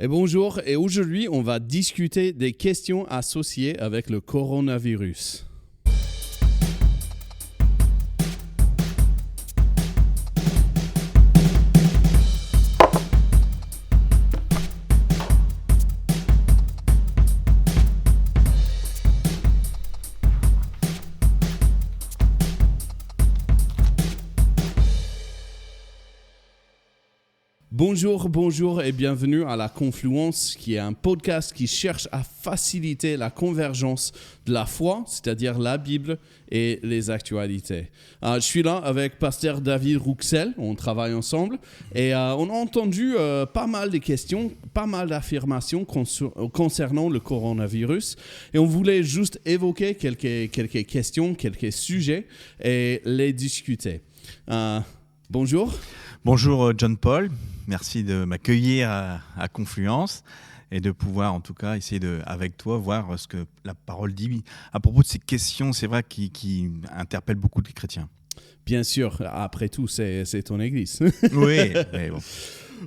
Et bonjour, et aujourd'hui on va discuter des questions associées avec le coronavirus. Bonjour et bienvenue à La Confluence, qui est un podcast qui cherche à faciliter la convergence de la foi, c'est-à-dire la Bible et les actualités. Je suis là avec pasteur David Rouxel, on travaille ensemble et on a entendu pas mal de questions, pas mal d'affirmations concernant le coronavirus et on voulait juste évoquer quelques questions, quelques sujets et les discuter. Bonjour. Bonjour John Paul, merci de m'accueillir à Confluence et de pouvoir en tout cas essayer avec toi voir ce que la parole dit à propos de ces questions, c'est vrai, qui interpellent beaucoup de chrétiens. Bien sûr, après tout, c'est ton église. Oui, mais bon.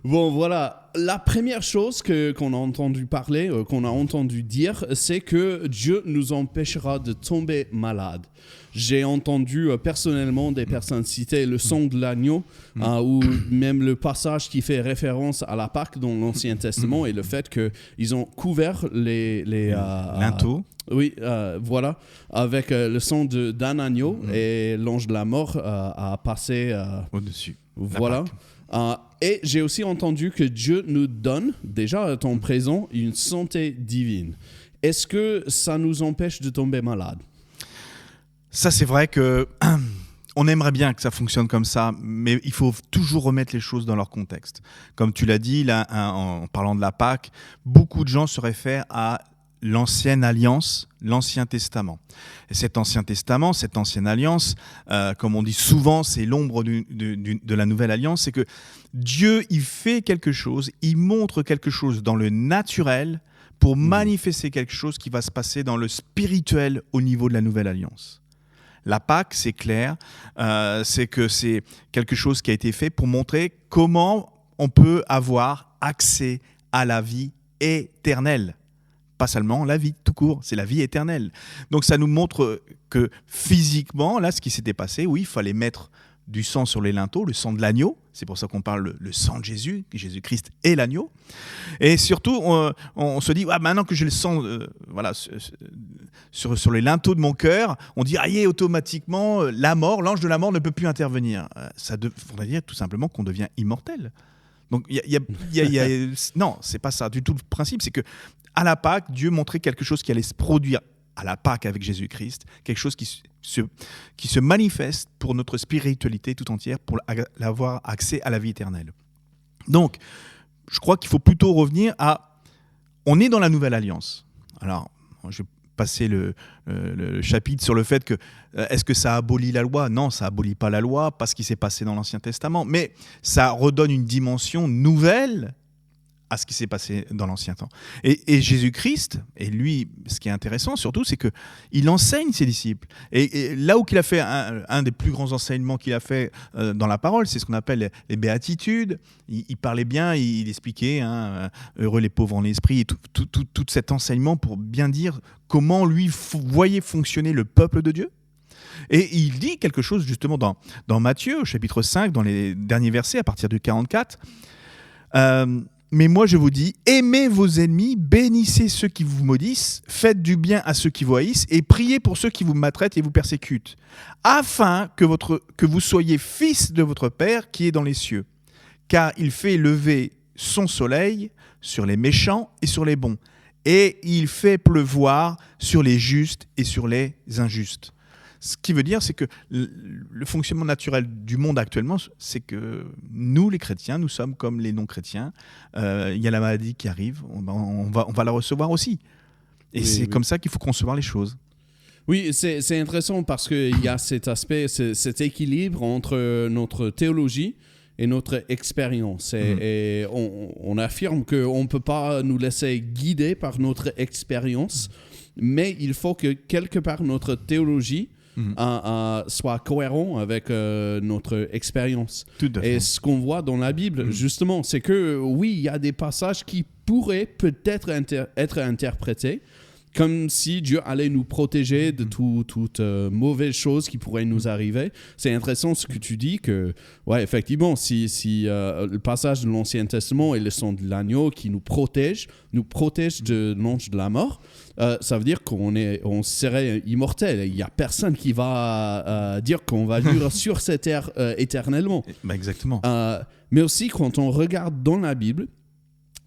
Bon, voilà. La première chose qu'on a entendu parler, qu'on a entendu dire, c'est que Dieu nous empêchera de tomber malade. J'ai entendu personnellement des personnes citer le sang de l'agneau ou même le passage qui fait référence à la Pâque dans l'Ancien Testament et le fait qu'ils ont couvert les linteaux. Oui, voilà, avec le sang d'un agneau et l'ange de la mort a passé au-dessus. Voilà. Et j'ai aussi entendu que Dieu nous donne, déjà à temps présent, une santé divine. Est-ce que ça nous empêche de tomber malade ? Ça, c'est vrai que on aimerait bien que ça fonctionne comme ça, mais il faut toujours remettre les choses dans leur contexte. Comme tu l'as dit, là, en parlant de la Pâque, beaucoup de gens se réfèrent à l'ancienne alliance, l'Ancien Testament. Et cet Ancien Testament, cette ancienne alliance, comme on dit souvent, c'est l'ombre de la nouvelle alliance, c'est que Dieu, il fait quelque chose, il montre quelque chose dans le naturel pour manifester quelque chose qui va se passer dans le spirituel au niveau de la nouvelle alliance. La Pâque, c'est clair, c'est que c'est quelque chose qui a été fait pour montrer comment on peut avoir accès à la vie éternelle. Pas seulement la vie tout court, c'est la vie éternelle. Donc ça nous montre que physiquement, là, ce qui s'était passé, oui, il fallait mettre du sang sur les linteaux, le sang de l'agneau. C'est pour ça qu'on parle le sang de Jésus, Jésus-Christ est l'agneau. Et surtout, on se dit, maintenant que j'ai le sang sur les linteaux de mon cœur, on dit, automatiquement, la mort, l'ange de la mort ne peut plus intervenir. Ça faudrait dire tout simplement qu'on devient immortel. Donc, non, c'est pas ça du tout le principe. C'est que à la Pâque, Dieu montrait quelque chose qui allait se produire à la Pâque avec Jésus-Christ, quelque chose qui se manifeste pour notre spiritualité tout entière, pour avoir accès à la vie éternelle. Donc, je crois qu'il faut plutôt revenir à... On est dans la Nouvelle Alliance. Alors, je vais passer le chapitre sur le fait que est-ce que ça abolit la loi ? Non, ça abolit pas la loi, pas ce qui s'est passé dans l'Ancien Testament, mais ça redonne une dimension nouvelle à ce qui s'est passé dans l'Ancien temps. Et Jésus-Christ, et lui, ce qui est intéressant surtout, c'est qu'il enseigne ses disciples. Et là où il a fait un des plus grands enseignements qu'il a fait dans la parole, c'est ce qu'on appelle les béatitudes. Il parlait bien, il expliquait, heureux les pauvres en esprit, et tout cet enseignement pour bien dire comment lui voyait fonctionner le peuple de Dieu. Et il dit quelque chose justement dans Matthieu, au chapitre 5, dans les derniers versets, à partir du 44. Mais moi, je vous dis, aimez vos ennemis, bénissez ceux qui vous maudissent, faites du bien à ceux qui vous haïssent et priez pour ceux qui vous maltraitent et vous persécutent, afin que vous soyez fils de votre Père qui est dans les cieux. Car il fait lever son soleil sur les méchants et sur les bons, et il fait pleuvoir sur les justes et sur les injustes. Ce qui veut dire, c'est que le fonctionnement naturel du monde actuellement, c'est que nous, les chrétiens, nous sommes comme les non-chrétiens. Il y a la maladie qui arrive, on va la recevoir aussi. Et c'est comme ça qu'il faut concevoir les choses. Oui, c'est intéressant parce qu'il y a cet aspect, cet équilibre entre notre théologie et notre expérience. Et on affirme qu'on ne peut pas nous laisser guider par notre expérience, mais il faut que quelque part notre théologie soit cohérent avec notre expérience. Tout à fait. Et ce qu'on voit dans la Bible, justement, c'est que oui, il y a des passages qui pourrait peut-être être interprété comme si Dieu allait nous protéger de toute mauvaise chose qui pourrait nous arriver. C'est intéressant ce que tu dis, que, ouais, effectivement, si le passage de l'Ancien Testament et le sang de l'agneau qui nous protège de l'ange de la mort, ça veut dire qu'on serait immortel. Il n'y a personne qui va dire qu'on va vivre sur cette terre éternellement. Bah exactement. Mais aussi, quand on regarde dans la Bible,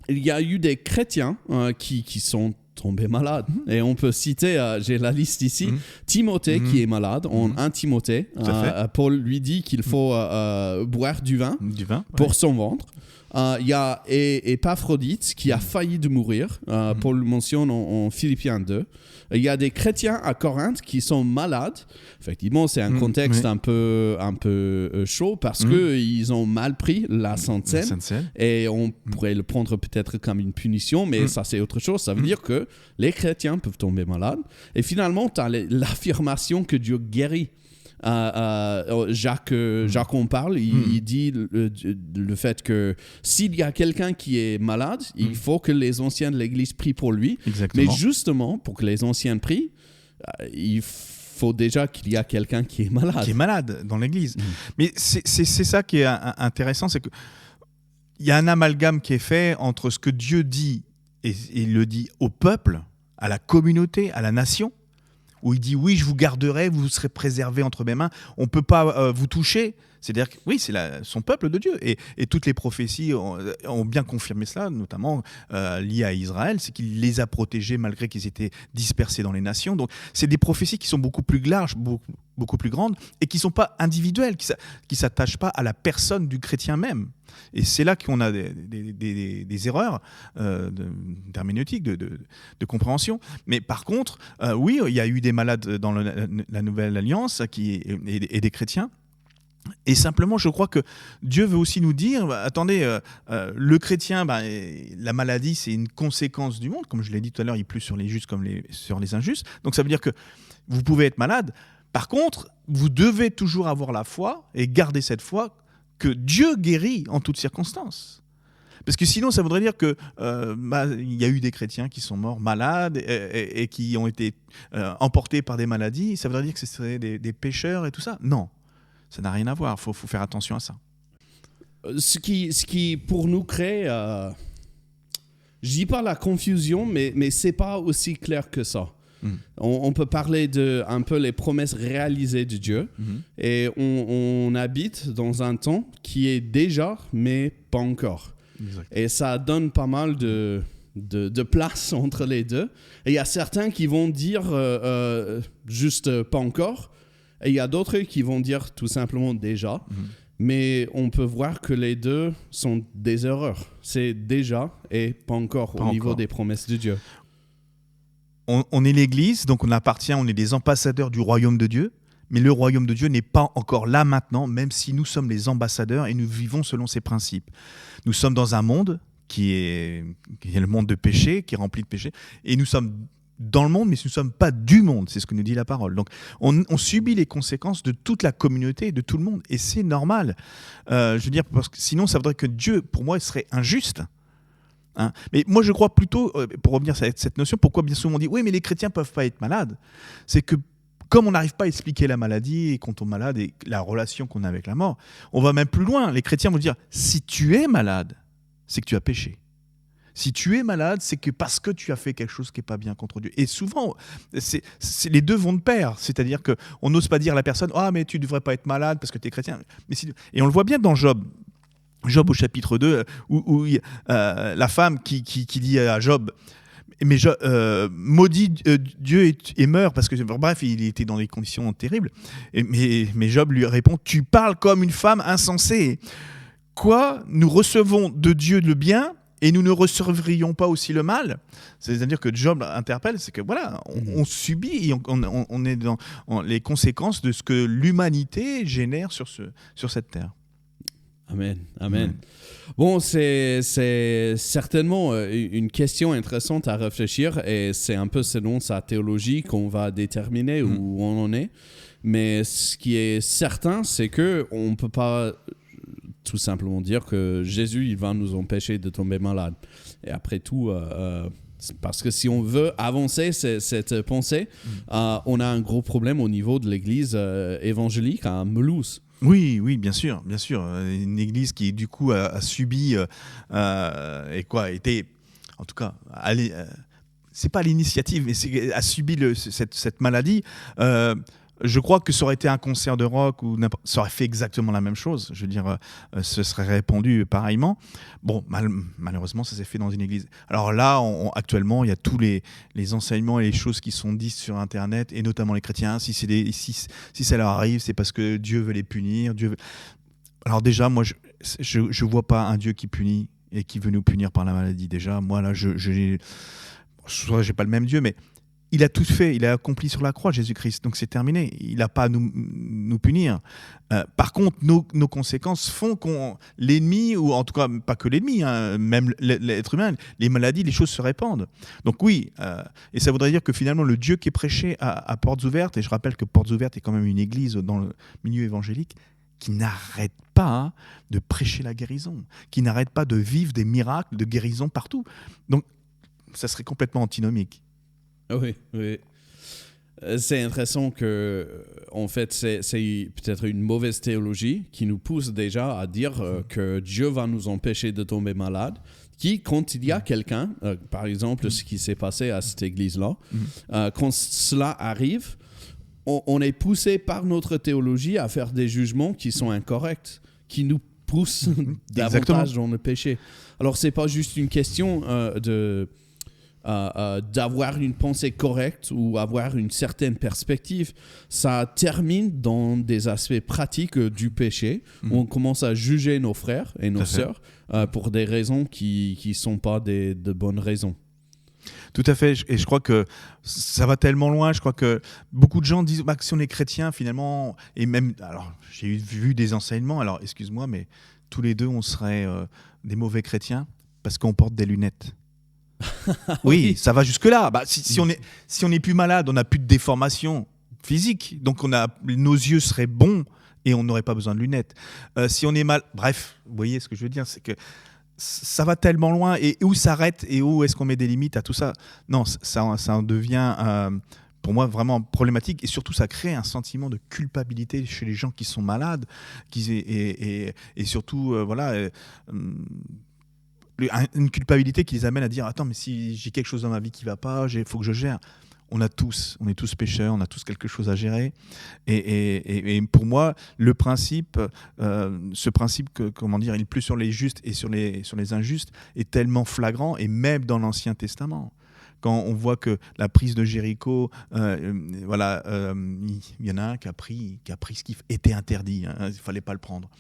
il y a eu des chrétiens qui sont tombés malades. Et on peut citer, j'ai la liste ici, Timothée qui est malade, en 1 Timothée. Paul lui dit qu'il faut boire du vin pour son ventre. Il y a Épaphrodite qui a failli de mourir. Paul le mentionne en Philippiens 2. Il y a des chrétiens à Corinthe qui sont malades. Effectivement, c'est un contexte un peu chaud parce qu'ils ont mal pris la Sainte Seine. Et on pourrait le prendre peut-être comme une punition, mais ça, c'est autre chose. Ça veut dire que les chrétiens peuvent tomber malades. Et finalement, tu as l'affirmation que Dieu guérit. Jacques en parle, il dit le fait que s'il y a quelqu'un qui est malade, il faut que les anciens de l'Église prient pour lui. Exactement. Mais justement, pour que les anciens prient, il faut déjà qu'il y a quelqu'un qui est malade. Qui est malade dans l'Église. Mais c'est ça qui est intéressant, c'est que il y a un amalgame qui est fait entre ce que Dieu dit et il le dit au peuple, à la communauté, à la nation, où il dit oui, je vous garderai, vous serez préservés entre mes mains, on ne peut pas vous toucher. C'est-à-dire que oui, c'est son peuple de Dieu. Et toutes les prophéties ont bien confirmé cela, notamment liées à Israël, c'est qu'il les a protégés malgré qu'ils étaient dispersés dans les nations. Donc c'est des prophéties qui sont beaucoup plus larges, beaucoup plus grandes, et qui ne sont pas individuelles, qui ne s'attachent pas à la personne du chrétien même. Et c'est là qu'on a des erreurs d'herméneutique, de compréhension. Mais par contre, oui, il y a eu des malades dans la Nouvelle Alliance et des chrétiens. Et simplement, je crois que Dieu veut aussi nous dire, attendez, le chrétien, la maladie, c'est une conséquence du monde. Comme je l'ai dit tout à l'heure, il pleut sur les justes comme sur les injustes. Donc ça veut dire que vous pouvez être malade. Par contre, vous devez toujours avoir la foi et garder cette foi que Dieu guérit en toutes circonstances. Parce que sinon, ça voudrait dire que il y a eu des chrétiens qui sont morts malades et qui ont été emportés par des maladies. Ça voudrait dire que ce seraient des pécheurs et tout ça. Non. Ça n'a rien à voir, il faut faire attention à ça. Ce qui pour nous crée, je dis pas la confusion, mais c'est pas aussi clair que ça. On peut parler de un peu les promesses réalisées de Dieu, et on habite dans un temps qui est déjà, mais pas encore. Exact. Et ça donne pas mal de place entre les deux. Et il y a certains qui vont dire juste pas encore. Et il y a d'autres qui vont dire tout simplement déjà, mais on peut voir que les deux sont des erreurs. C'est déjà et pas encore au niveau des promesses de Dieu. On est l'Église, donc on est des ambassadeurs du royaume de Dieu, mais le royaume de Dieu n'est pas encore là maintenant, même si nous sommes les ambassadeurs et nous vivons selon ses principes. Nous sommes dans un monde qui est le monde de péché, qui est rempli de péché, et nous sommes dans le monde, mais nous ne sommes pas du monde, c'est ce que nous dit la parole. Donc, on subit les conséquences de toute la communauté, de tout le monde, et c'est normal. Je veux dire, parce que sinon, ça voudrait que Dieu, pour moi, serait injuste. Hein. Mais moi, je crois plutôt, pour revenir à cette notion, pourquoi bien souvent on dit, oui, mais les chrétiens ne peuvent pas être malades, c'est que comme on n'arrive pas à expliquer la maladie et qu'on tombe malade et la relation qu'on a avec la mort, on va même plus loin. Les chrétiens vont dire, si tu es malade, c'est que tu as péché. Si tu es malade, c'est que parce que tu as fait quelque chose qui n'est pas bien contre Dieu. Et souvent, les deux vont de pair. C'est-à-dire qu'on n'ose pas dire à la personne « Ah, mais tu ne devrais pas être malade parce que tu es chrétien. » Et on le voit bien dans Job. Job au chapitre 2, où la femme qui dit à Job « Mais maudit Dieu et meurt » parce que, bref, il était dans des conditions terribles. Mais Job lui répond « Tu parles comme une femme insensée. Quoi ? Nous recevons de Dieu le bien ?» et nous ne recevrions pas aussi le mal. C'est-à-dire que Job interpelle, c'est que voilà, on subit, on est dans les conséquences de ce que l'humanité génère sur cette terre. Amen, amen. Bon, c'est certainement une question intéressante à réfléchir, et c'est un peu selon sa théologie qu'on va déterminer où on en est. Mais ce qui est certain, c'est qu'on ne peut pas tout simplement dire que Jésus, il va nous empêcher de tomber malade. Et après tout, parce que si on veut avancer cette pensée, on a un gros problème au niveau de l'église évangélique à Mulhouse. Oui, bien sûr, bien sûr. Une église qui, du coup, a subi a été, en tout cas, c'est pas l'initiative, mais a subi cette maladie. Je crois que ça aurait été un concert de rock ou ça aurait fait exactement la même chose. Je veux dire, ce serait répandu pareillement. Bon, malheureusement, ça s'est fait dans une église. Alors là, actuellement, il y a tous les enseignements et les choses qui sont dites sur Internet, et notamment les chrétiens. Si ça leur arrive, c'est parce que Dieu veut les punir. Alors déjà, moi, je vois pas un Dieu qui punit et qui veut nous punir par la maladie. Déjà, moi, là, j'ai pas le même Dieu, mais il a tout fait, il a accompli sur la croix, Jésus-Christ. Donc c'est terminé. Il n'a pas à nous punir. Par contre, nos conséquences font qu'on l'ennemi, ou en tout cas pas que l'ennemi, hein, même l'être humain, les maladies, les choses se répandent. Donc oui, et ça voudrait dire que finalement le Dieu qui est prêché à Portes Ouvertes, et je rappelle que Portes Ouvertes est quand même une église dans le milieu évangélique, qui n'arrête pas de prêcher la guérison, qui n'arrête pas de vivre des miracles de guérison partout. Donc ça serait complètement antinomique. Oui. C'est intéressant que, en fait, c'est peut-être une mauvaise théologie qui nous pousse déjà à dire que Dieu va nous empêcher de tomber malade. Quand il y a quelqu'un, par exemple, ce qui s'est passé à cette église-là, quand cela arrive, on est poussé par notre théologie à faire des jugements qui sont incorrects, qui nous poussent davantage dans le péché. Alors, c'est pas juste une question d'avoir une pensée correcte ou avoir une certaine perspective. Ça termine dans des aspects pratiques du péché, où on commence à juger nos frères et nos sœurs pour des raisons qui ne sont pas de bonnes raisons. Tout à fait, et je crois que ça va tellement loin. Je crois que beaucoup de gens disent que si on est chrétien, finalement, et même, alors j'ai vu des enseignements, alors excuse-moi, mais tous les deux, on serait des mauvais chrétiens parce qu'on porte des lunettes. Oui, ça va jusque-là. Si on n'est plus malade, on n'a plus de déformation physique, donc nos yeux seraient bons et on n'aurait pas besoin de lunettes. Si on est mal, bref, vous voyez ce que je veux dire, c'est que ça va tellement loin, et où s'arrête et où est-ce qu'on met des limites à tout ça? Non, ça en devient pour moi vraiment problématique, et surtout ça crée un sentiment de culpabilité chez les gens qui sont malades, et surtout une culpabilité qui les amène à dire attends, mais si j'ai quelque chose dans ma vie qui va pas, faut que je gère. On est tous pécheurs, on a tous quelque chose à gérer, et pour moi le principe, ce principe il est plus sur les justes et sur les injustes, est tellement flagrant, et même dans l'Ancien Testament. Quand on voit que la prise de Jéricho, il y en a un qui a pris ce qui était interdit, hein, il ne fallait pas le prendre.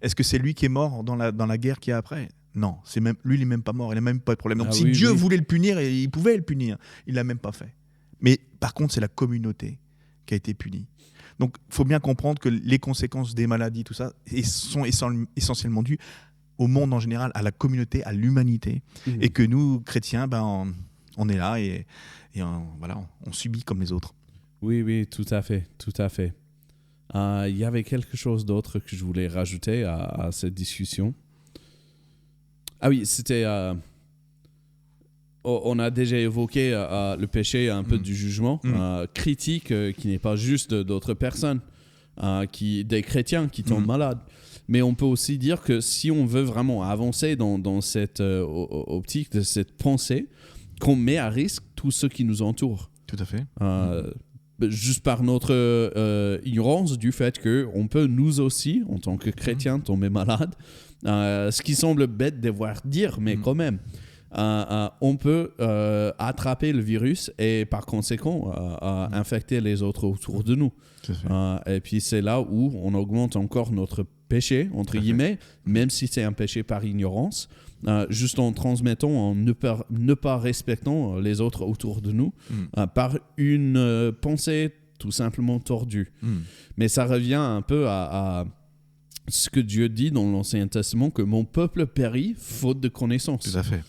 Est-ce que c'est lui qui est mort dans la guerre qu'il y a après? Non, lui, il n'est même pas mort, il n'a même pas de problème. Donc si Dieu voulait le punir, il pouvait le punir, il ne l'a même pas fait. Mais par contre, c'est la communauté qui a été punie. Donc il faut bien comprendre que les conséquences des maladies, tout ça, sont essentiellement dues au monde en général, à la communauté, à l'humanité, et que nous, chrétiens, on est là, et on subit comme les autres. Oui, tout à fait. Il y avait quelque chose d'autre que je voulais rajouter à cette discussion. Ah oui, c'était... on a déjà évoqué le péché un peu du jugement, critique qui n'est pas juste d'autres personnes, des chrétiens qui tombent malades. Mais on peut aussi dire que si on veut vraiment avancer dans cette optique, de cette pensée, qu'on met à risque tous ceux qui nous entourent. Tout à fait. Juste par notre ignorance du fait qu'on peut nous aussi, en tant que chrétiens, tomber malade. Ce qui semble bête de devoir dire, mais quand même. On peut attraper le virus et par conséquent infecter les autres autour de nous. Et puis c'est là où on augmente encore notre péché, entre guillemets, même si c'est un péché par ignorance, juste en transmettant, en ne pas respectant les autres autour de nous, par une pensée tout simplement tordue. Mais ça revient un peu à ce que Dieu dit dans l'Ancien Testament, que mon peuple périt faute de connaissance. Tout à fait.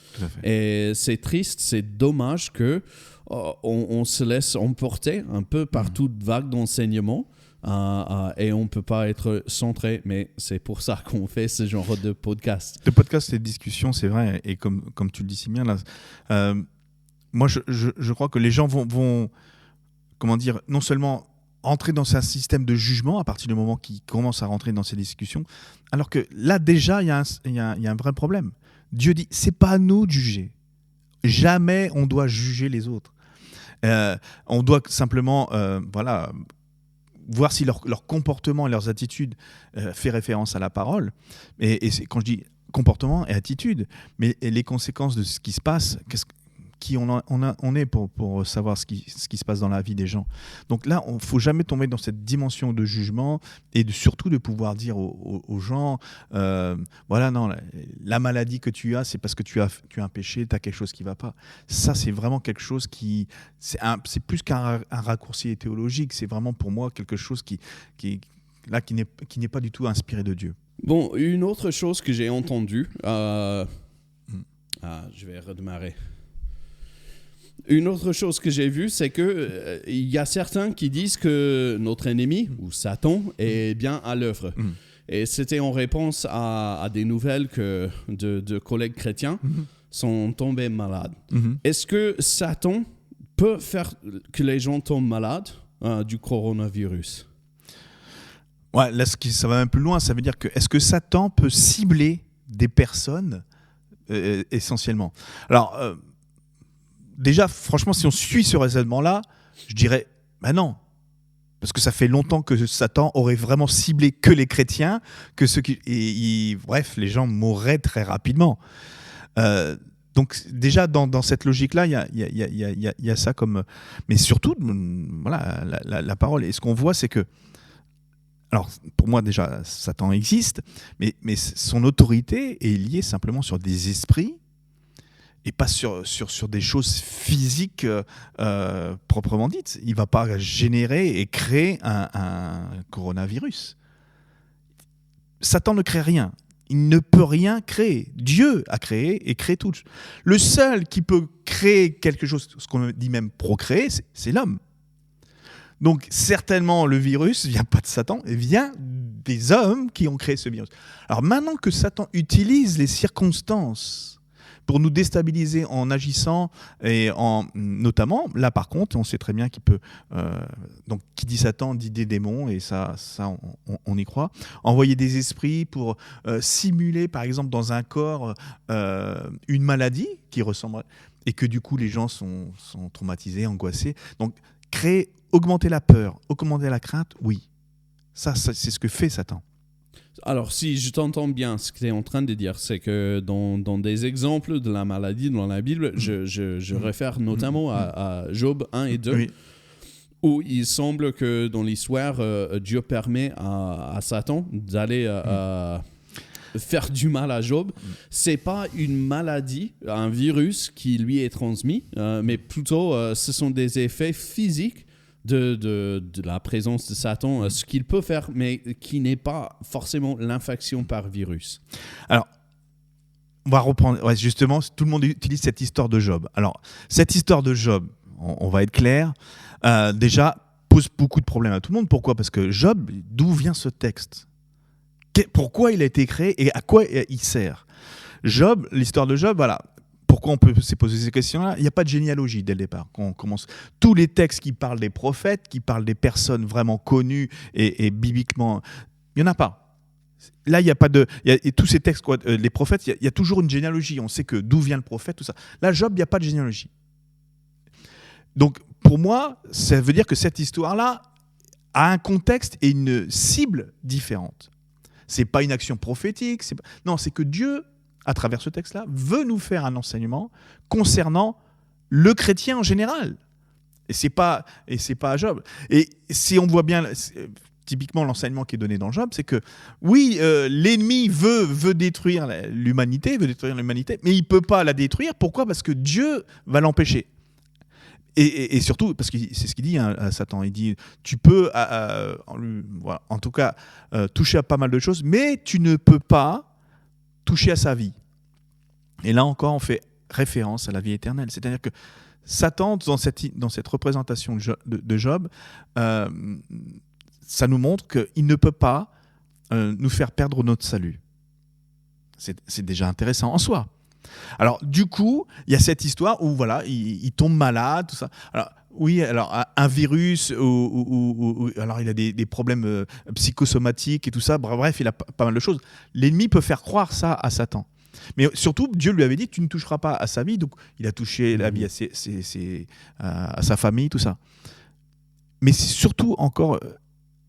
Et c'est triste, c'est dommage que on se laisse emporter un peu par toute vague d'enseignement et on ne peut pas être centré, mais c'est pour ça qu'on fait ce genre de podcast. Le podcast et de discussion, c'est vrai, et comme tu le dis si bien, là, moi je crois que les gens vont comment dire, non seulement entrer dans un système de jugement à partir du moment qu'ils commencent à rentrer dans ces discussions, alors que là déjà il y a un vrai problème. Dieu dit, c'est pas à nous de juger. Jamais on doit juger les autres. On doit simplement voir si leur comportement et leurs attitudes fait référence à la parole. Et quand je dis comportement et attitude, mais les conséquences de ce qui se passe, qui on est pour savoir ce qui se passe dans la vie des gens. Donc là, il ne faut jamais tomber dans cette dimension de jugement et surtout de pouvoir dire aux gens, non, la maladie que tu as, c'est parce que tu as un péché, tu as quelque chose qui ne va pas. Ça, c'est vraiment quelque chose c'est plus qu'un raccourci théologique, c'est vraiment pour moi quelque chose qui n'est pas du tout inspiré de Dieu. Bon, une autre chose que j'ai entendue, je vais redémarrer. Une autre chose que j'ai vue, c'est que il y a certains qui disent que notre ennemi, ou Satan, est bien à l'œuvre. Et c'était en réponse à des nouvelles que de collègues chrétiens sont tombés malades. Est-ce que Satan peut faire que les gens tombent malades du coronavirus? Ouais, là, ça va un peu loin. Ça veut dire que est-ce que Satan peut cibler des personnes essentiellement? Alors, déjà, franchement, si on suit ce raisonnement-là, je dirais, non. Parce que ça fait longtemps que Satan aurait vraiment ciblé que les chrétiens, que ceux qui... bref, les gens mourraient très rapidement. Donc déjà, dans cette logique-là, il y a ça comme... Mais surtout, voilà, la parole. Et ce qu'on voit, c'est que... Alors, pour moi, déjà, Satan existe, mais son autorité est liée simplement sur des esprits et pas sur des choses physiques proprement dites. Il ne va pas générer et créer un coronavirus. Satan ne crée rien. Il ne peut rien créer. Dieu a créé et crée tout. Le seul qui peut créer quelque chose, ce qu'on dit même procréer, c'est l'homme. Donc certainement le virus ne vient pas de Satan, il vient des hommes qui ont créé ce virus. Alors maintenant que Satan utilise les circonstances pour nous déstabiliser en agissant et notamment, là par contre, on sait très bien qu'il peut, donc qui dit Satan dit des démons et ça on y croit, envoyer des esprits pour simuler par exemple dans un corps une maladie qui ressemble et que du coup les gens sont traumatisés, angoissés. Donc augmenter la peur, augmenter la crainte, oui. Ça c'est ce que fait Satan. Alors, si je t'entends bien, ce que tu es en train de dire, c'est que dans des exemples de la maladie dans la Bible, je réfère notamment à Job 1 et 2, où il semble que dans l'histoire, Dieu permet à Satan d'aller faire du mal à Job. C'est pas une maladie, un virus qui lui est transmis, mais plutôt ce sont des effets physiques de la présence de Satan, ce qu'il peut faire, mais qui n'est pas forcément l'infection par virus. Alors, on va reprendre, justement, tout le monde utilise cette histoire de Job. Alors, cette histoire de Job, on va être clair, déjà pose beaucoup de problèmes à tout le monde. Pourquoi ? Parce que Job, d'où vient ce texte ? Pourquoi il a été créé et à quoi il sert ? Job, l'histoire de Job, voilà. Pourquoi on peut se poser ces questions-là ? Il n'y a pas de généalogie dès le départ. Quand on commence, tous les textes qui parlent des prophètes, qui parlent des personnes vraiment connues et bibliquement, il n'y en a pas. Là, il n'y a pas de... Et tous ces textes, les prophètes, il y a toujours une généalogie. On sait que d'où vient le prophète, tout ça. Là, Job, il n'y a pas de généalogie. Donc, pour moi, ça veut dire que cette histoire-là a un contexte et une cible différente. Ce n'est pas une action prophétique. Non, c'est que Dieu, à travers ce texte-là, veut nous faire un enseignement concernant le chrétien en général. Et c'est pas Job. Et si on voit bien, typiquement l'enseignement qui est donné dans Job, c'est que oui, l'ennemi veut détruire l'humanité, mais il peut pas la détruire. Pourquoi ? Parce que Dieu va l'empêcher. Et surtout, parce que c'est ce qu'il dit à Satan, il dit, tu peux, en tout cas, toucher à pas mal de choses, mais tu ne peux pas toucher à sa vie. Et là encore, on fait référence à la vie éternelle. C'est-à-dire que Satan, dans cette représentation de Job, ça nous montre qu'il ne peut pas nous faire perdre notre salut. C'est déjà intéressant en soi. Alors, du coup, il y a cette histoire où voilà, il tombe malade, tout ça. Alors, oui, alors un virus, alors il a des problèmes psychosomatiques et tout ça. Bref, il a pas mal de choses. L'ennemi peut faire croire ça à Satan. Mais surtout, Dieu lui avait dit, tu ne toucheras pas à sa vie. Donc, il a touché la vie à sa famille, tout ça. Mais c'est surtout encore,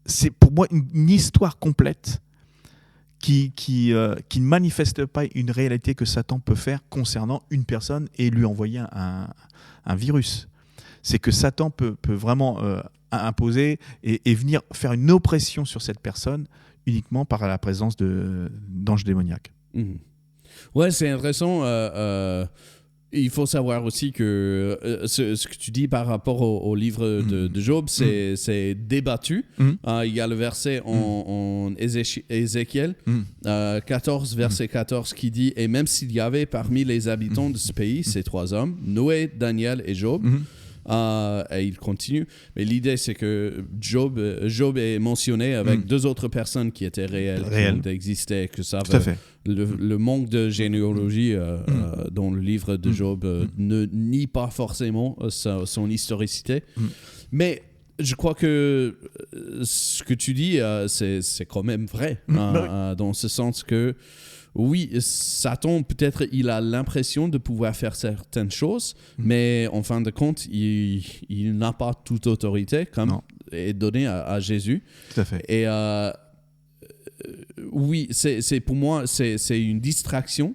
c'est pour moi une histoire complète qui ne manifeste pas une réalité que Satan peut faire concernant une personne et lui envoyer un virus. C'est que Satan peut vraiment imposer et venir faire une oppression sur cette personne uniquement par la présence d'anges démoniaques. Mmh. Ouais, c'est intéressant. Il faut savoir aussi que ce que tu dis par rapport au livre de Job, c'est débattu. Il y a le verset en Ézéchiel 14, verset 14, qui dit « Et même s'il y avait parmi les habitants de ce pays ces trois hommes, Noé, Daniel et Job, et il continue. Mais l'idée, c'est que Job est mentionné avec deux autres personnes qui étaient réelles. Qui existaient, que ça le manque de généalogie dans le livre de Job ne nie pas forcément son historicité. Mais je crois que ce que tu dis, c'est quand même vrai, dans ce sens que oui, Satan, peut-être, il a l'impression de pouvoir faire certaines choses, mais en fin de compte, il n'a pas toute autorité, comme est donnée à Jésus. Tout à fait. Et oui, c'est pour moi, c'est une distraction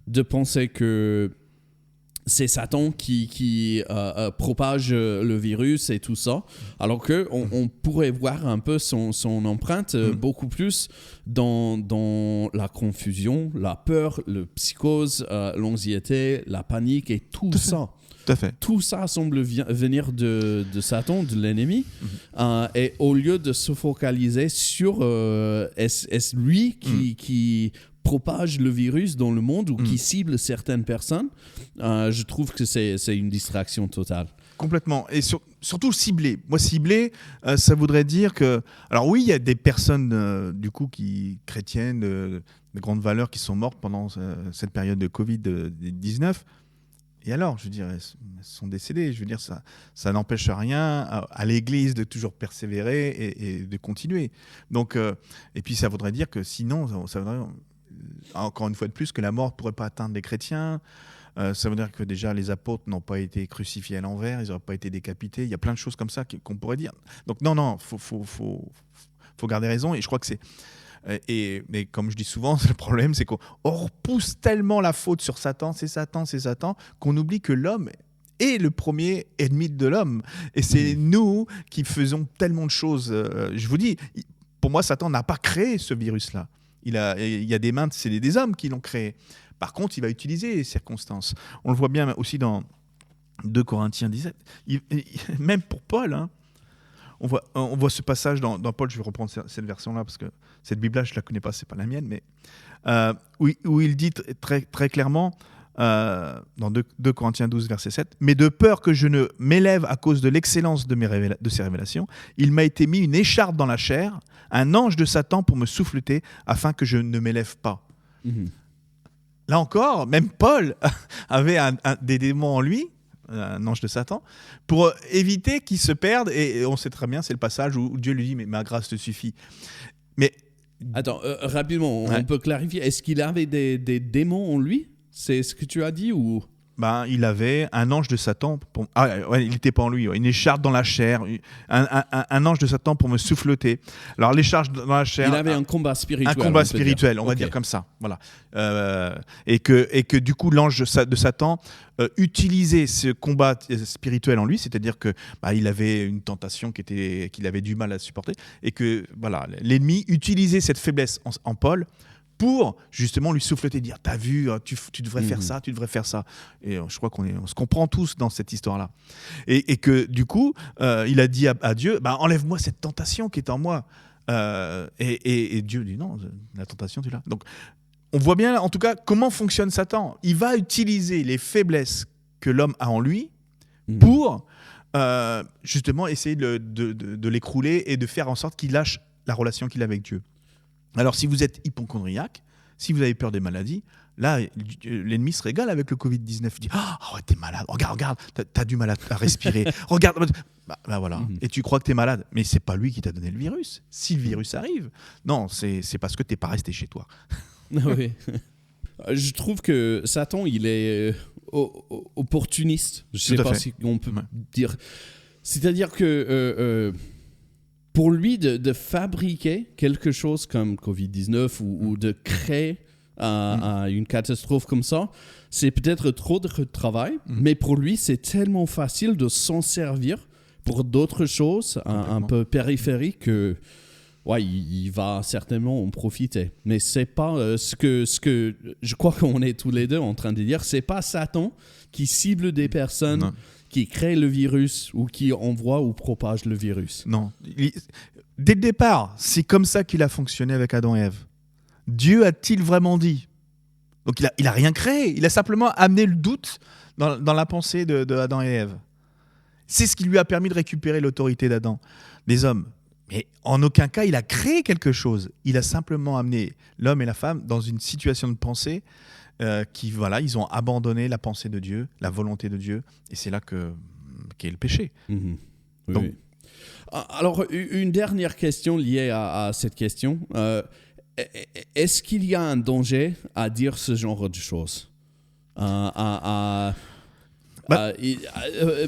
de penser que c'est Satan qui propage le virus et tout ça, alors qu'on pourrait voir un peu son empreinte beaucoup plus dans la confusion, la peur, la psychose, l'anxiété, la panique et tout ça. Tout à fait. Tout ça semble venir de Satan, de l'ennemi. Et au lieu de se focaliser sur est-ce lui qui propage le virus dans le monde ou qui cible certaines personnes, je trouve que c'est une distraction totale. Complètement. Et surtout ciblé. Moi, ciblé, ça voudrait dire que... Alors oui, il y a des personnes, du coup, chrétiennes, de grandes valeurs, qui sont mortes pendant cette période de Covid-19. Et alors, je veux dire, elles sont décédées. Je veux dire, ça n'empêche rien à l'Église de toujours persévérer et de continuer. Donc, et puis, ça voudrait dire que sinon, ça voudrait... Encore une fois de plus, que la mort ne pourrait pas atteindre les chrétiens. Ça veut dire que déjà les apôtres n'ont pas été crucifiés à l'envers, ils n'auraient pas été décapités. Il y a plein de choses comme ça qu'on pourrait dire. Donc non, faut garder raison. Et je crois que c'est... Mais comme je dis souvent, le problème, c'est qu'on repousse tellement la faute sur Satan, c'est Satan, qu'on oublie que l'homme est le premier ennemi de l'homme. Et c'est nous qui faisons tellement de choses. Je vous dis, pour moi, Satan n'a pas créé ce virus-là. Il y a des mains, c'est des hommes qui l'ont créé. Par contre, il va utiliser les circonstances. On le voit bien aussi dans 2 Corinthiens 17. Même pour Paul, hein, on voit ce passage dans Paul. Je vais reprendre cette version-là parce que cette Bible-là, je ne la connais pas, ce n'est pas la mienne. Mais où il dit très, très clairement, dans 2 Corinthiens 12, verset 7, « Mais de peur que je ne m'élève à cause de l'excellence de ces révélations, il m'a été mis une écharpe dans la chair, un ange de Satan pour me souffleter, afin que je ne m'élève pas. » Là encore, même Paul avait des démons en lui, un ange de Satan, pour éviter qu'il se perde. Et on sait très bien, c'est le passage où Dieu lui dit « Mais ma grâce te suffit. » Mais attends, rapidement, on peut clarifier. Est-ce qu'il avait des démons en lui ? C'est ce que tu as dit ou... Il avait un ange de Satan. Il n'était pas en lui. Une écharpe dans la chair. Un ange de Satan pour me souffleter. Alors, l'écharpe dans la chair... Il avait un combat spirituel. Un combat spirituel, on va dire comme ça. Voilà. Et que du coup, l'ange de Satan utilisait ce combat spirituel en lui. C'est-à-dire que il avait une tentation qu'il avait du mal à supporter. Et que l'ennemi utilisait cette faiblesse en Paul pour justement lui souffleter, dire t'as vu, tu devrais faire ça, tu devrais faire ça. Et je crois qu'on se comprend tous dans cette histoire-là. Et que du coup, il a dit à Dieu, enlève-moi cette tentation qui est en moi. Et Dieu dit non, la tentation tu l'as. Donc on voit bien en tout cas comment fonctionne Satan. Il va utiliser les faiblesses que l'homme a en lui pour justement essayer de l'écrouler et de faire en sorte qu'il lâche la relation qu'il a avec Dieu. Alors si vous êtes hypochondriaque, si vous avez peur des maladies, là, l'ennemi se régale avec le Covid-19. Il dit « Ah ouais, t'es malade, regarde, t'as du mal à respirer, regarde !» Bah voilà. Et tu crois que t'es malade, mais c'est pas lui qui t'a donné le virus. Si le virus arrive, non, c'est parce que t'es pas resté chez toi. Oui. Je trouve que Satan, il est opportuniste. Je sais pas si on peut dire. C'est-à-dire que pour lui, de fabriquer quelque chose comme Covid-19 ou de créer une catastrophe comme ça, c'est peut-être trop de travail, mais pour lui, c'est tellement facile de s'en servir pour d'autres choses un peu périphériques que il va certainement en profiter. Mais c'est pas ce que je crois qu'on est tous les deux en train de dire. C'est pas Satan qui cible des personnes qui créent le virus ou qui envoie ou propage le virus. Non. Dès le départ, c'est comme ça qu'il a fonctionné avec Adam et Ève. Dieu a-t-il vraiment dit ? Donc il a rien créé. Il a simplement amené le doute dans la pensée de Adam et Ève. C'est ce qui lui a permis de récupérer l'autorité d'Adam, des hommes. Mais en aucun cas, il a créé quelque chose. Il a simplement amené l'homme et la femme dans une situation de pensée ils ont abandonné la pensée de Dieu, la volonté de Dieu. Et c'est là qu'est le péché. Oui. Donc, alors, une dernière question liée à cette question. Est-ce qu'il y a un danger à dire ce genre de choses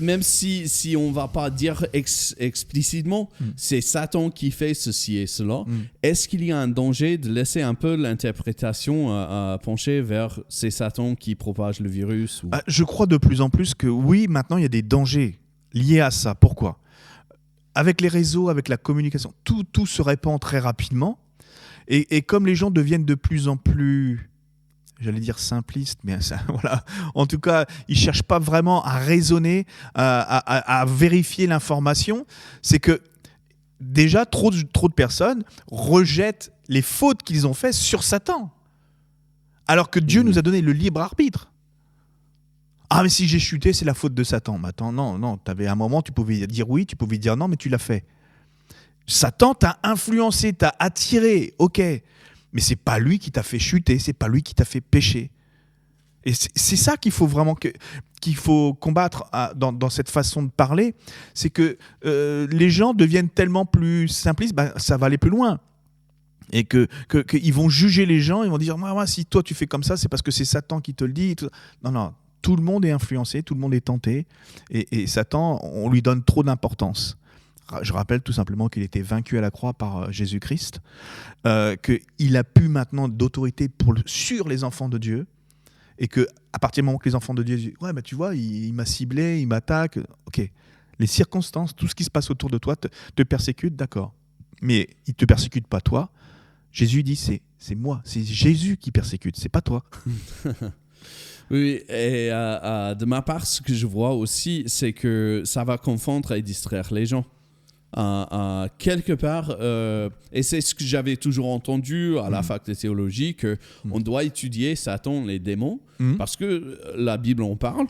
même si on ne va pas dire explicitement, c'est Satan qui fait ceci et cela, est-ce qu'il y a un danger de laisser un peu l'interprétation pencher vers c'est Satan qui propage le virus Je crois de plus en plus que oui, maintenant il y a des dangers liés à ça. Pourquoi ? Avec les réseaux, avec la communication, tout se répand très rapidement. Et comme les gens deviennent de plus en plus, j'allais dire simplistes, mais ça, voilà. En tout cas, ils ne cherchent pas vraiment à raisonner, à vérifier l'information. C'est que déjà, trop de personnes rejettent les fautes qu'ils ont faites sur Satan. Alors que Dieu nous a donné le libre arbitre. Ah, mais si j'ai chuté, c'est la faute de Satan. Mais attends, non. T'avais un moment, tu pouvais dire oui, tu pouvais dire non, mais tu l'as fait. Satan t'a influencé, t'a attiré, ok. Mais c'est pas lui qui t'a fait chuter, c'est pas lui qui t'a fait pécher. Et c'est ça qu'il faut vraiment qu'il faut combattre dans cette façon de parler. C'est que les gens deviennent tellement plus simplistes, ça va aller plus loin. Et qu'ils vont juger les gens, ils vont dire moi, si toi tu fais comme ça, c'est parce que c'est Satan qui te le dit. Non, tout le monde est influencé, tout le monde est tenté. Et Satan, on lui donne trop d'importance. Je rappelle tout simplement qu'il était vaincu à la croix par Jésus-Christ, qu'il a pu maintenant d'autorité sur les enfants de Dieu, et qu'à partir du moment que les enfants de Dieu disent « Ouais, tu vois, il m'a ciblé, il m'attaque. » Ok, les circonstances, tout ce qui se passe autour de toi te persécute, d'accord. Mais il ne te persécute pas toi. Jésus dit c'est moi, c'est Jésus qui persécute, c'est pas toi. Oui, et de ma part, ce que je vois aussi, c'est que ça va confondre et distraire les gens. Quelque part, et c'est ce que j'avais toujours entendu à la fac de théologie, qu'on doit étudier Satan, les démons, parce que la Bible en parle,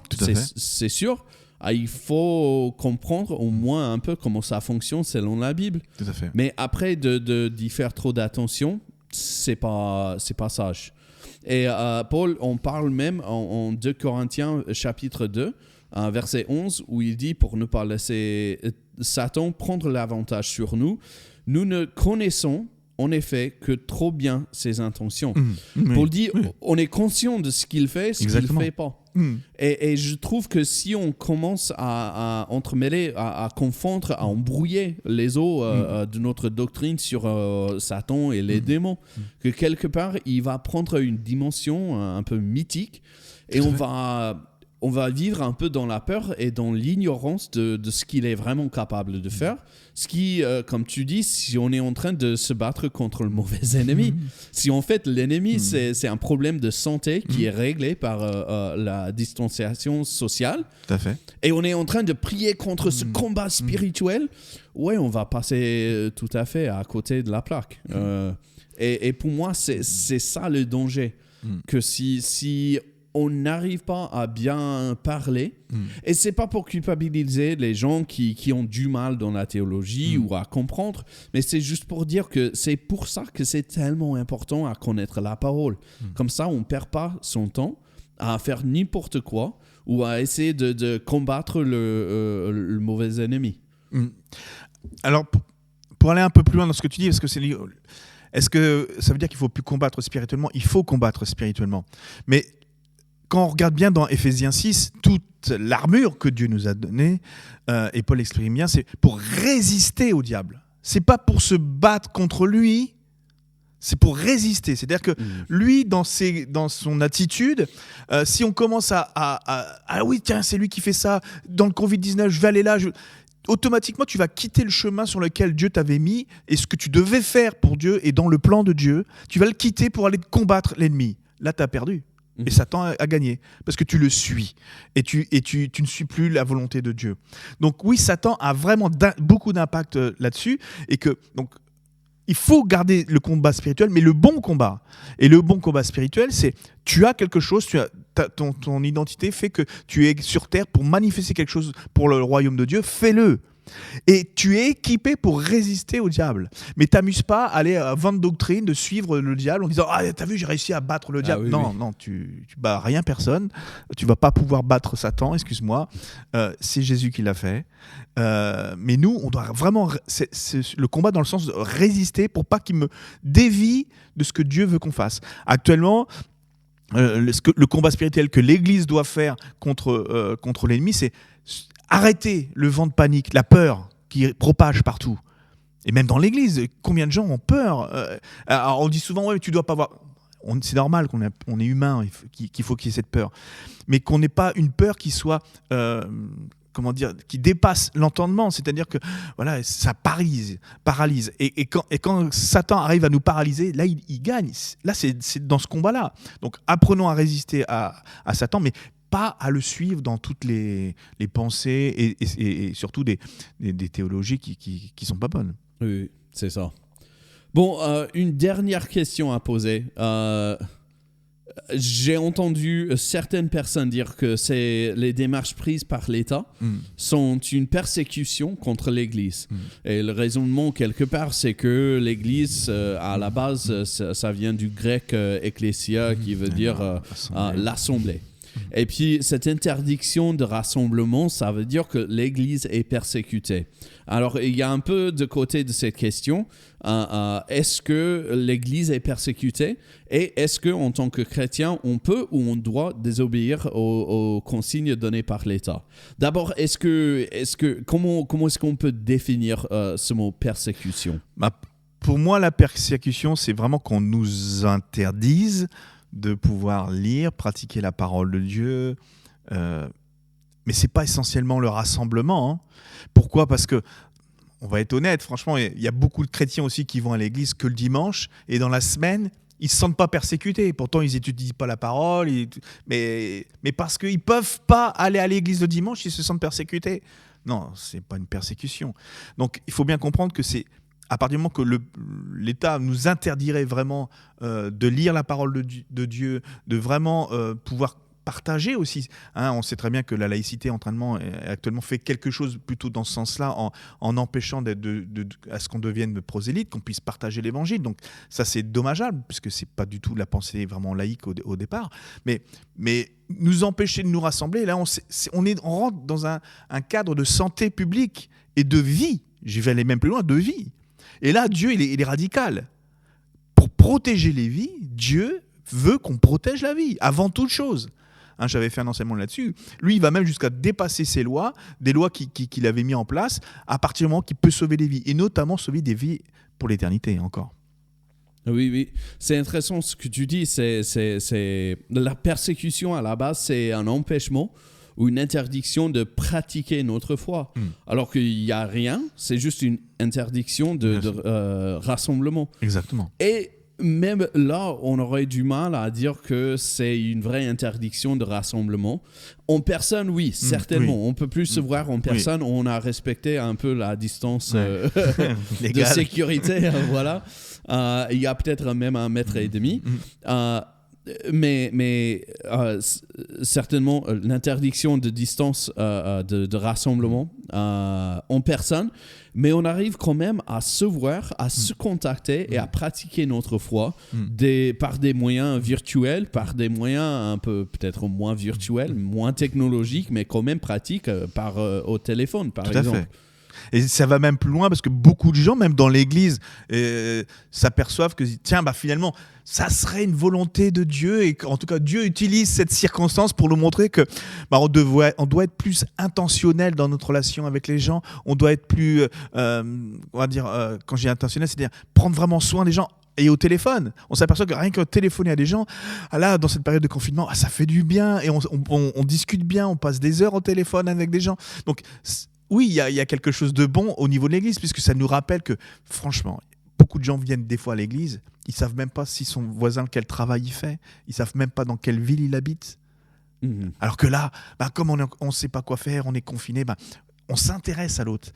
c'est sûr. Il faut comprendre au moins un peu comment ça fonctionne selon la Bible. Tout à fait. Mais après, d'y faire trop d'attention, c'est pas sage. Et Paul, on parle même en 2 Corinthiens chapitre 2, verset 11, où il dit, pour ne pas laisser Satan prendre l'avantage sur nous, nous ne connaissons en effet que trop bien ses intentions. Paul dit, on est conscient de ce qu'il fait, ce qu'il ne fait pas. Et je trouve que si on commence à entremêler, à confondre, à embrouiller les eaux de notre doctrine sur Satan et les démons, que quelque part, il va prendre une dimension un peu mythique et on va vivre un peu dans la peur et dans l'ignorance de ce qu'il est vraiment capable de faire. Ce qui, comme tu dis, si on est en train de se battre contre le mauvais ennemi, si en fait l'ennemi, c'est un problème de santé qui est réglé par la distanciation sociale, tout à fait. Et on est en train de prier contre ce combat spirituel, on va passer tout à fait à côté de la plaque. Et pour moi, c'est ça le danger, que si on n'arrive pas à bien parler. Et c'est pas pour culpabiliser les gens qui ont du mal dans la théologie ou à comprendre, mais c'est juste pour dire que c'est pour ça que c'est tellement important à connaître la parole. Comme ça, on perd pas son temps à faire n'importe quoi ou à essayer de combattre le mauvais ennemi. Alors, pour aller un peu plus loin dans ce que tu dis, est-ce que ça veut dire qu'il ne faut plus combattre spirituellement ? Il faut combattre spirituellement. Mais quand on regarde bien dans Éphésiens 6, toute l'armure que Dieu nous a donnée, et Paul l'exprime bien, c'est pour résister au diable. Ce n'est pas pour se battre contre lui, c'est pour résister. C'est-à-dire que lui, dans son attitude, si on commence ah oui, tiens, c'est lui qui fait ça, dans le Covid-19, je vais aller là, automatiquement, tu vas quitter le chemin sur lequel Dieu t'avait mis et ce que tu devais faire pour Dieu et dans le plan de Dieu, tu vas le quitter pour aller combattre l'ennemi. Là, tu as perdu. Et Satan a gagné parce que tu le suis et tu ne suis plus la volonté de Dieu. Donc oui, Satan a vraiment beaucoup d'impact là-dessus et que donc il faut garder le combat spirituel, mais le bon combat. Et le bon combat spirituel, c'est tu as quelque chose, ton identité fait que tu es sur terre pour manifester quelque chose pour le royaume de Dieu, fais-le. Et tu es équipé pour résister au diable. Mais t'amuses pas à aller vendre doctrine, de suivre le diable en disant « Ah, t'as vu, j'ai réussi à battre le diable. » Non, tu bats rien, personne. Tu vas pas pouvoir battre Satan, excuse-moi. C'est Jésus qui l'a fait. Mais nous, on doit vraiment... C'est le combat dans le sens de résister pour pas qu'il me dévie de ce que Dieu veut qu'on fasse. Actuellement... le combat spirituel que l'Église doit faire contre l'ennemi, c'est arrêter le vent de panique, la peur qui propage partout. Et même dans l'Église, combien de gens ont peur ? Alors on dit souvent, ouais, mais tu dois pas avoir... C'est normal qu'on est humain, qu'il faut qu'il y ait cette peur. Mais qu'on n'ait pas une peur qui soit... qui dépasse l'entendement, c'est-à-dire que voilà, ça paralyse. Et quand Satan arrive à nous paralyser, là, il gagne. Là, c'est dans ce combat-là. Donc, apprenons à résister à Satan, mais pas à le suivre dans toutes les pensées et surtout des théologies qui sont pas bonnes. Oui, c'est ça. Bon, une dernière question à poser. J'ai entendu certaines personnes dire que les démarches prises par l'État sont une persécution contre l'Église. Et le raisonnement, quelque part, c'est que l'Église, à la base, ça vient du grec ecclésia, qui veut dire l'assemblée. Et puis, cette interdiction de rassemblement, ça veut dire que l'Église est persécutée. Alors, il y a un peu de côté de cette question. Est-ce que l'Église est persécutée ? Et est-ce qu'en tant que chrétien, on peut ou on doit désobéir aux consignes données par l'État ? D'abord, comment est-ce qu'on peut définir ce mot persécution ? Pour moi, la persécution, c'est vraiment qu'on nous interdise de pouvoir lire, pratiquer la parole de Dieu. Mais ce n'est pas essentiellement le rassemblement. Hein. Pourquoi ? Parce que, on va être honnête, franchement, il y a beaucoup de chrétiens aussi qui vont à l'église que le dimanche, et dans la semaine, ils ne se sentent pas persécutés. Pourtant, ils n'étudient pas la parole, mais parce qu'ils ne peuvent pas aller à l'église le dimanche, ils se sentent persécutés. Non, ce n'est pas une persécution. Donc, il faut bien comprendre que c'est à partir du moment que l'État nous interdirait vraiment de lire la parole de Dieu, de vraiment pouvoir partager aussi. Hein, on sait très bien que la laïcité actuellement fait quelque chose plutôt dans ce sens-là, en empêchant à ce qu'on devienne prosélyte, qu'on puisse partager l'évangile. Donc ça, c'est dommageable, puisque ce n'est pas du tout la pensée vraiment laïque au départ. Mais nous empêcher de nous rassembler, là, on rentre dans un cadre de santé publique et de vie. Je vais aller même plus loin, de vie. Et là, Dieu, il est radical. Pour protéger les vies, Dieu veut qu'on protège la vie, avant toute chose. Hein, j'avais fait un enseignement là-dessus. Lui, il va même jusqu'à dépasser ses lois, des lois qu'il avait mis en place, à partir du moment qu'il peut sauver des vies, et notamment sauver des vies pour l'éternité encore. Oui. C'est intéressant ce que tu dis. C'est la persécution, à la base, c'est un empêchement ou une interdiction de pratiquer notre foi. Alors qu'il n'y a rien, c'est juste une interdiction de rassemblement. Exactement. Et même là, on aurait du mal à dire que c'est une vraie interdiction de rassemblement. En personne, oui, certainement. Oui. On peut plus se voir en personne. Oui. On a respecté un peu la distance de sécurité. Voilà. Il y a peut-être même 1,5 mètre. certainement l'interdiction de distance de rassemblement en personne, mais on arrive quand même à se voir, à se contacter et à pratiquer notre foi par des moyens virtuels, par des moyens un peu peut-être moins virtuels, moins technologiques, mais quand même pratiques au téléphone, par Tout exemple. à fait. Et ça va même plus loin parce que beaucoup de gens, même dans l'église, s'aperçoivent que tiens, finalement, ça serait une volonté de Dieu et qu'en tout cas, Dieu utilise cette circonstance pour nous montrer que on doit être plus intentionnel dans notre relation avec les gens. On doit être plus, on va dire, quand j'ai intentionnel, c'est-à-dire prendre vraiment soin des gens. Et au téléphone, on s'aperçoit que rien que téléphoner à des gens, là, dans cette période de confinement, ça fait du bien et on discute bien, on passe des heures au téléphone avec des gens. Donc, oui, il y a quelque chose de bon au niveau de l'église, puisque ça nous rappelle que, franchement, beaucoup de gens viennent des fois à l'église, ils ne savent même pas si son voisin, quel travail il fait, ils ne savent même pas dans quelle ville il habite. Alors que là, comme on ne sait pas quoi faire, on est confiné, on s'intéresse à l'autre.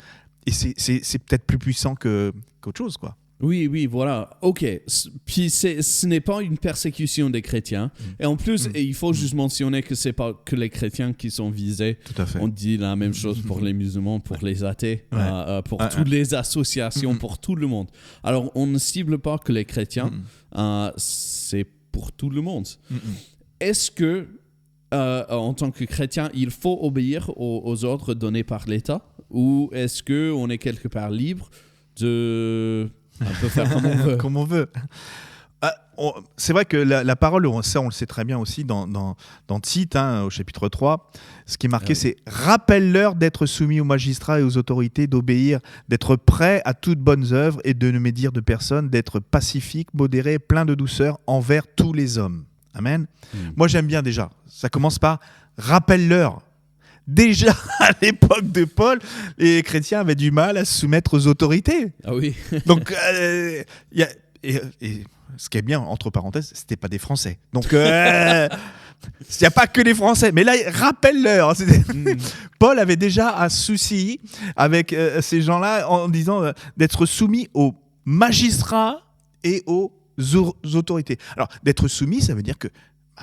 Et c'est peut-être plus puissant qu'autre chose, quoi. Oui, voilà. Ok. Puis ce n'est pas une persécution des chrétiens. Et en plus, il faut juste mentionner que c'est pas que les chrétiens qui sont visés. Tout à fait. On dit la même chose pour les musulmans, pour les athées, pour toutes les associations, pour tout le monde. Alors, on ne cible pas que les chrétiens. C'est pour tout le monde. Est-ce que, en tant que chrétien, il faut obéir aux ordres donnés par l'État, ou est-ce qu'on est quelque part libre de... On peut faire comme on veut. Comme on veut. C'est vrai que la parole, on le sait très bien aussi dans Tite, au chapitre 3. Ce qui est marqué, c'est « Rappelle-leur d'être soumis aux magistrats et aux autorités, d'obéir, d'être prêts à toutes bonnes œuvres et de ne médire de personne, d'être pacifique, modéré, plein de douceur envers tous les hommes. » Amen. Moi, j'aime bien déjà. Ça commence par « Rappelle-leur ». Déjà, à l'époque de Paul, les chrétiens avaient du mal à se soumettre aux autorités. Ah oui. Donc, et ce qui est bien, entre parenthèses, c'était pas des Français. Donc, il n'y a pas que des Français. Mais là, rappelle-leur. Paul avait déjà un souci avec ces gens-là en disant d'être soumis aux magistrats et aux autorités. Alors, d'être soumis, ça veut dire que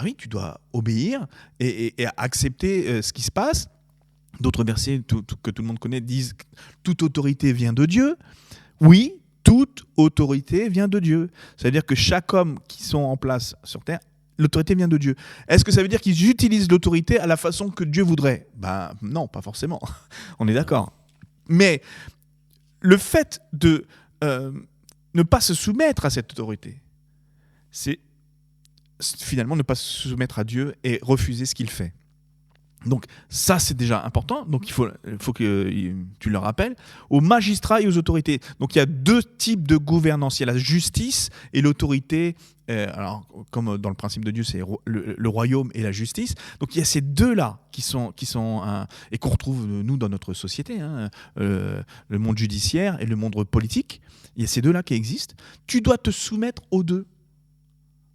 oui, tu dois obéir et accepter ce qui se passe. D'autres versets que tout le monde connaît disent que toute autorité vient de Dieu. Oui, toute autorité vient de Dieu. C'est-à-dire que chaque homme qui sont en place sur terre, l'autorité vient de Dieu. Est-ce que ça veut dire qu'ils utilisent l'autorité à la façon que Dieu voudrait ? Non, pas forcément. On est d'accord. Mais le fait de ne pas se soumettre à cette autorité, c'est finalement ne pas se soumettre à Dieu et refuser ce qu'il fait. Donc ça, c'est déjà important. Donc il faut que tu le rappelles. Aux magistrats et aux autorités. Donc il y a deux types de gouvernance. Il y a la justice et l'autorité. Alors, comme dans le principe de Dieu, c'est le royaume et la justice. Donc il y a ces deux-là qui sont et qu'on retrouve, nous, dans notre société. Le monde judiciaire et le monde politique. Il y a ces deux-là qui existent. Tu dois te soumettre aux deux.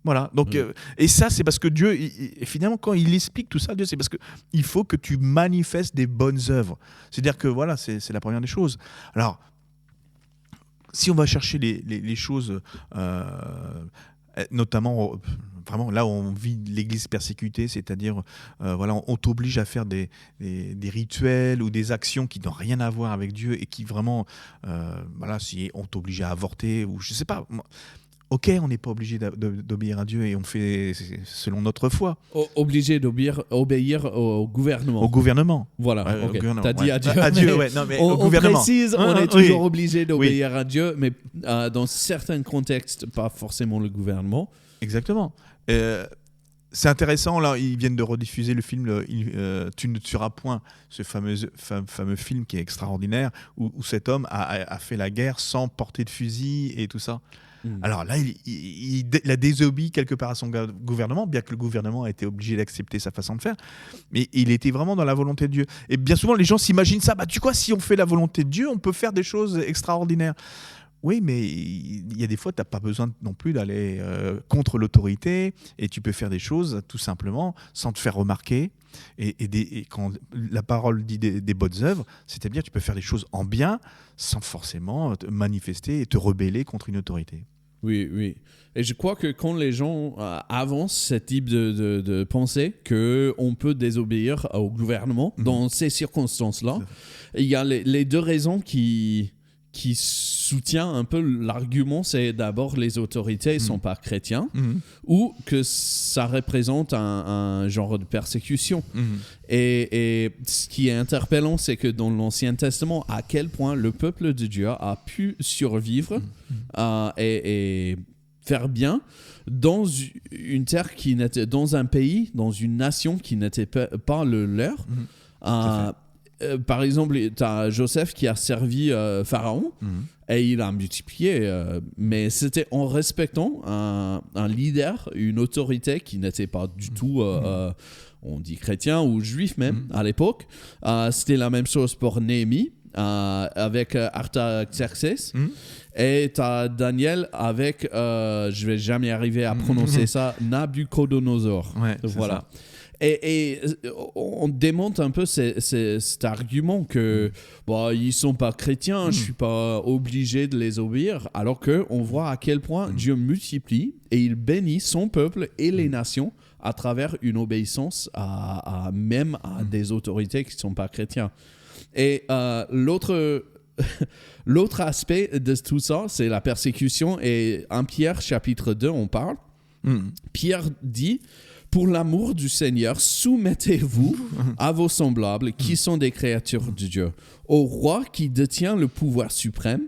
Voilà. Donc, et ça, c'est parce que Dieu, et finalement, quand il explique tout ça, Dieu, c'est parce qu'il faut que tu manifestes des bonnes œuvres. C'est-à-dire que voilà, c'est la première des choses. Alors, si on va chercher les choses, notamment, vraiment, là où on vit l'Église persécutée, c'est-à-dire, voilà, on t'oblige à faire des rituels ou des actions qui n'ont rien à voir avec Dieu et qui vraiment, voilà, si on t'oblige à avorter ou je sais pas. Ok, on n'est pas obligé d'obéir à Dieu et on fait selon notre foi. Obligé d'obéir au gouvernement. Au gouvernement. Voilà. Okay. T'as dit ouais. à Dieu. À Dieu, ouais. Non, mais au on gouvernement. Précise, on est toujours obligé d'obéir à Dieu, mais dans certains contextes, pas forcément le gouvernement. Exactement. C'est intéressant, là, ils viennent de rediffuser le film Tu ne tueras point, ce fameux film qui est extraordinaire, où cet homme a fait la guerre sans porter de fusil et tout ça. Alors là, il a désobéi quelque part à son gouvernement, bien que le gouvernement a été obligé d'accepter sa façon de faire. Mais il était vraiment dans la volonté de Dieu. Et bien souvent, les gens s'imaginent ça. Tu vois, si on fait la volonté de Dieu, on peut faire des choses extraordinaires. Oui, mais il y a des fois, tu n'as pas besoin non plus d'aller contre l'autorité et tu peux faire des choses tout simplement sans te faire remarquer. Et quand la parole dit des bonnes œuvres, c'est-à-dire tu peux faire des choses en bien sans forcément te manifester et te rebeller contre une autorité. Oui, oui. Et je crois que quand les gens avancent ce type de pensée, qu'on peut désobéir au gouvernement dans ces circonstances-là, il y a les deux raisons qui soutient un peu l'argument, c'est d'abord les autorités ne sont pas chrétiens ou que ça représente un genre de persécution. Et ce qui est interpellant, c'est que dans l'Ancien Testament, à quel point le peuple de Dieu a pu survivre et faire bien dans une terre qui n'était, dans un pays, dans une nation qui n'était pas le leur. Par exemple, tu as Joseph qui a servi Pharaon et il a multiplié, mais c'était en respectant un leader, une autorité qui n'était pas du tout, on dit chrétien ou juif même à l'époque. C'était la même chose pour Néhémie avec Artaxerxès. Et tu as Daniel avec, je vais jamais arriver à prononcer ça, Nabucodonosor. Ouais, voilà. Et on démonte un peu cet argument que ils ne sont pas chrétiens, je ne suis pas obligé de les obéir, alors qu'on voit à quel point Dieu multiplie et il bénit son peuple et les nations à travers une obéissance même à des autorités qui ne sont pas chrétiens. Et l'autre aspect de tout ça, c'est la persécution. Et en Pierre, chapitre 2, on parle. Pierre dit... Pour l'amour du Seigneur, soumettez-vous à vos semblables qui sont des créatures de Dieu, au roi qui détient le pouvoir suprême,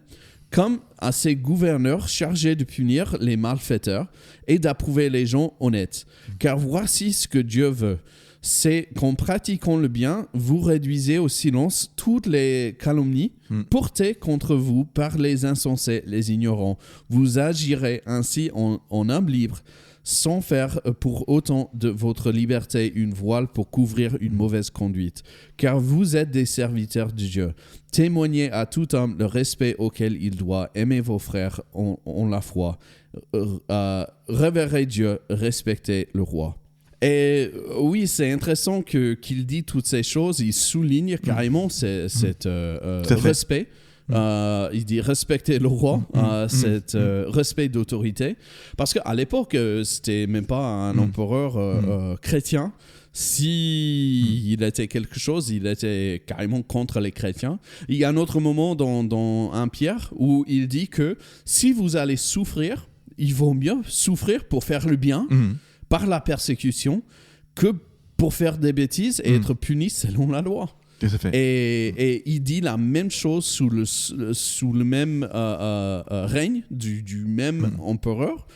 comme à ses gouverneurs chargés de punir les malfaiteurs et d'approuver les gens honnêtes. Car voici ce que Dieu veut. C'est qu'en pratiquant le bien, vous réduisez au silence toutes les calomnies portées contre vous par les insensés, les ignorants. Vous agirez ainsi en homme libre, sans faire pour autant de votre liberté une voile pour couvrir une mauvaise conduite. Car vous êtes des serviteurs de Dieu. Témoignez à tout homme le respect auquel il doit. Aimez vos frères en la foi. Révérez Dieu, respectez le roi. Et oui, c'est intéressant qu'il dit toutes ces choses. Il souligne carrément cet respect. Il dit respecter le roi, respect d'autorité, parce qu'à l'époque c'était même pas un empereur chrétien. Si il était quelque chose, il était carrément contre les chrétiens. Il y a un autre moment dans 1 Pierre où il dit que si vous allez souffrir, il vaut mieux souffrir pour faire le bien par la persécution que pour faire des bêtises et être puni selon la loi. Et il dit la même chose sous le même règne du même empereur,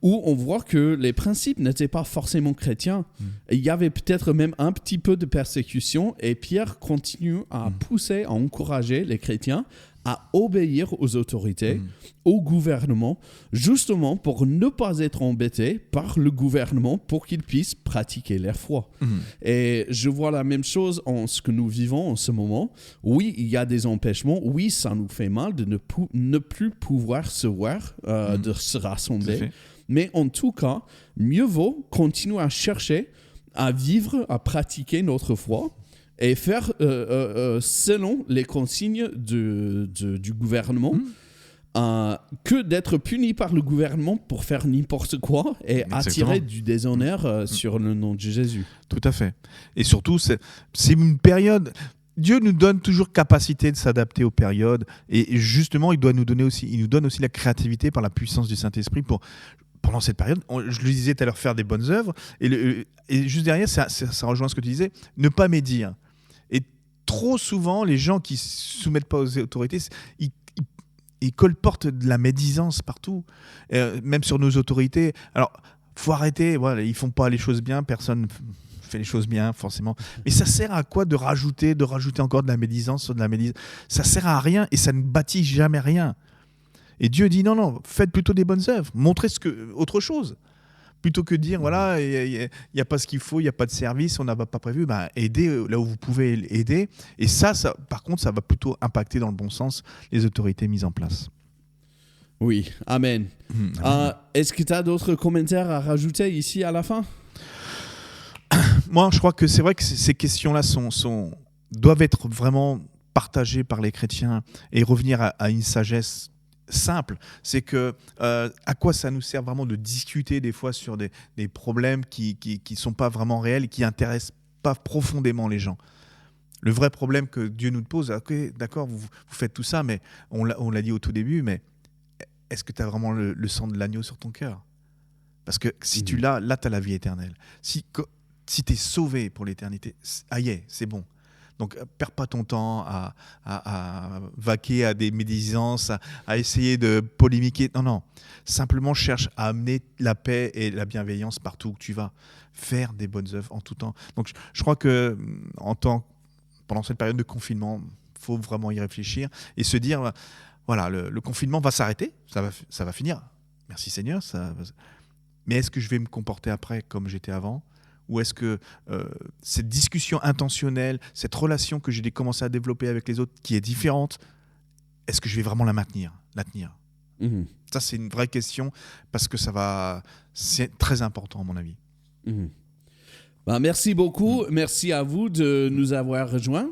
où on voit que les principes n'étaient pas forcément chrétiens. Il y avait peut-être même un petit peu de persécution, et Pierre continue à pousser, à encourager les chrétiens à obéir aux autorités, au gouvernement, justement pour ne pas être embêtés par le gouvernement pour qu'ils puissent pratiquer leur foi. Et je vois la même chose en ce que nous vivons en ce moment. Oui, il y a des empêchements. Oui, ça nous fait mal de ne plus pouvoir se voir, de se rassembler. Mais en tout cas, mieux vaut continuer à chercher, à vivre, à pratiquer notre foi et faire selon les consignes du gouvernement, que d'être puni par le gouvernement pour faire n'importe quoi et attirer du déshonneur sur le nom de Jésus. Tout à fait. Et surtout, c'est une période... Dieu nous donne toujours capacité de s'adapter aux périodes, et justement, il nous donne aussi la créativité par la puissance du Saint-Esprit pour... Pendant cette période, je le disais tout à l'heure, faire des bonnes œuvres, et juste derrière, ça rejoint ce que tu disais, ne pas médire. Et trop souvent, les gens qui ne se soumettent pas aux autorités, ils colportent de la médisance partout, même sur nos autorités. Alors, il faut arrêter, voilà, ils ne font pas les choses bien, personne fait les choses bien, forcément. Mais ça sert à quoi de rajouter encore de la médisance sur de la médisance ? Ça sert à rien, et ça ne bâtit jamais rien. Et Dieu dit non, faites plutôt des bonnes œuvres, montrez autre chose. Plutôt que de dire, voilà, il n'y a pas ce qu'il faut, il n'y a pas de service, on n'a pas prévu, aidez là où vous pouvez aider. Et ça, par contre, ça va plutôt impacter dans le bon sens les autorités mises en place. Oui, amen. Est-ce que tu as d'autres commentaires à rajouter ici à la fin ? Moi, je crois que c'est vrai que ces questions-là doivent être vraiment partagées par les chrétiens et revenir à une sagesse simple. C'est que à quoi ça nous sert vraiment de discuter des fois sur des problèmes qui sont pas vraiment réels et qui intéressent pas profondément les gens. Le vrai problème que Dieu nous pose, ok, d'accord, vous faites tout ça, mais on l'a dit au tout début, mais est-ce que tu as vraiment le sang de l'agneau sur ton cœur? Parce que si tu l'as, là, tu as la vie éternelle. Si tu es sauvé pour l'éternité, c'est bon. Donc, perds pas ton temps à vaquer à des médisances, à essayer de polémiquer. Non. Simplement, cherche à amener la paix et la bienveillance partout où tu vas. Faire des bonnes œuvres en tout temps. Donc, je crois que pendant cette période de confinement, il faut vraiment y réfléchir et se dire, voilà, le confinement va s'arrêter, ça va finir. Merci Seigneur. Mais est-ce que je vais me comporter après comme j'étais avant? Ou est-ce que cette discussion intentionnelle, cette relation que j'ai commencé à développer avec les autres, qui est différente, est-ce que je vais vraiment la tenir? Mhm. Ça, c'est une vraie question parce que c'est très important à mon avis. Mhm. Merci beaucoup. Merci à vous de nous avoir rejoints.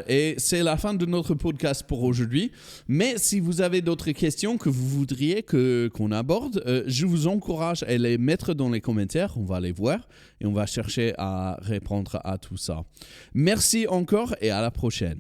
Et c'est la fin de notre podcast pour aujourd'hui. Mais si vous avez d'autres questions que vous voudriez qu'on aborde, je vous encourage à les mettre dans les commentaires. On va les voir et on va chercher à répondre à tout ça. Merci encore et à la prochaine.